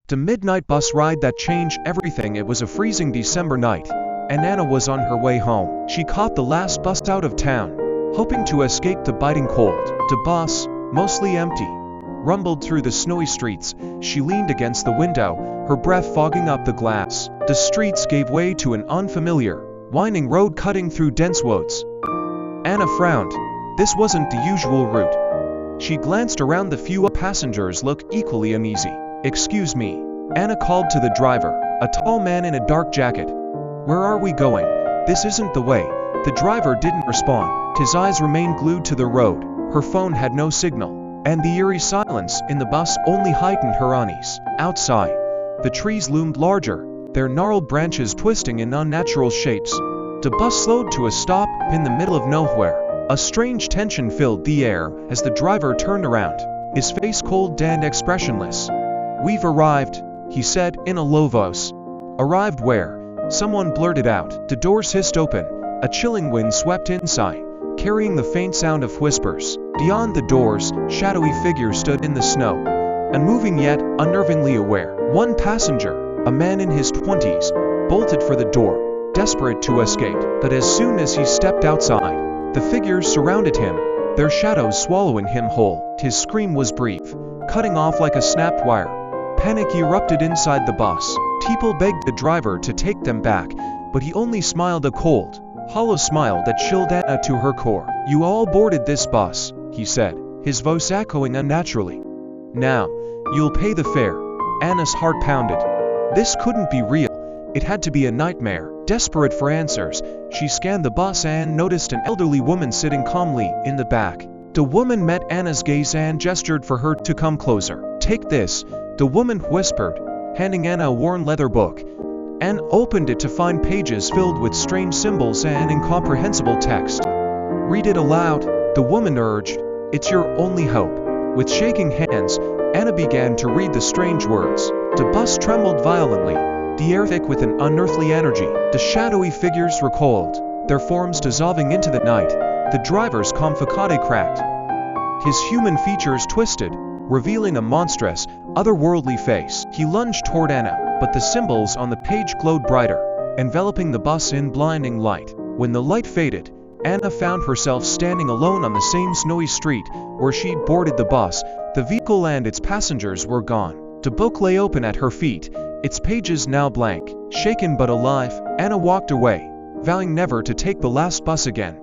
The midnight bus ride that changed everything. It was a freezing December night, and Anna was on her way home. She caught the last bus out of town, hoping to escape the biting cold. The bus, mostly empty, rumbled through the snowy streets. She leaned against the window, her breath fogging up the glass. The streets gave way to an unfamiliar, winding road cutting through dense woods. Anna frowned. This wasn't the usual route. She glanced around. The few passengers looked equally uneasy. "Excuse me," Anna called to the driver, a tall man in a dark jacket. "Where are we going? This isn't the way." The driver didn't respond. His eyes remained glued to the road. Her phone had no signal, and the eerie silence in the bus only heightened her unease. Outside, the trees loomed larger, their gnarled branches twisting in unnatural shapes. The bus slowed to a stop in the middle of nowhere. A strange tension filled the air as the driver turned around, his face cold and expressionless. "We've arrived," he said in a low voice. "Arrived where?" Someone blurted out. The doors hissed open. A chilling wind swept inside, carrying the faint sound of whispers. Beyond the doors, shadowy figures stood in the snow, unmoving yet unnervingly aware. One passenger, a man in his 20s, bolted for the door, desperate to escape. But as soon as he stepped outside, the figures surrounded him, their shadows swallowing him whole. His scream was brief, cutting off like a snapped wire. Panic erupted inside the bus. People begged the driver to take them back, but he only smiled, a cold, hollow smile that chilled Anna to her core. "You all boarded this bus," he said, his voice echoing unnaturally. "Now, you'll pay the fare." Anna's heart pounded. This couldn't be real. It had to be a nightmare. Desperate for answers, she scanned the bus and noticed an elderly woman sitting calmly in the back. The woman met Anna's gaze and gestured for her to come closer. "Take this," the woman whispered, handing Anna a worn leather book. Anne opened it to find pages filled with strange symbols and incomprehensible text. "Read it aloud," the woman urged. "It's your only hope." With shaking hands, Anna began to read the strange words. The bus trembled violently, the air thick with an unearthly energy. The shadowy figures recoiled, their forms dissolving into the night. The driver's calm facade cracked, his human features twisted, revealing a monstrous, otherworldly face. He lunged toward Anna, but the symbols on the page glowed brighter, enveloping the bus in blinding light. When the light faded, Anna found herself standing alone on the same snowy street where she'd boarded the bus. The vehicle and its passengers were gone. The book lay open at her feet, its pages now blank. Shaken but alive, Anna walked away, vowing never to take the last bus again.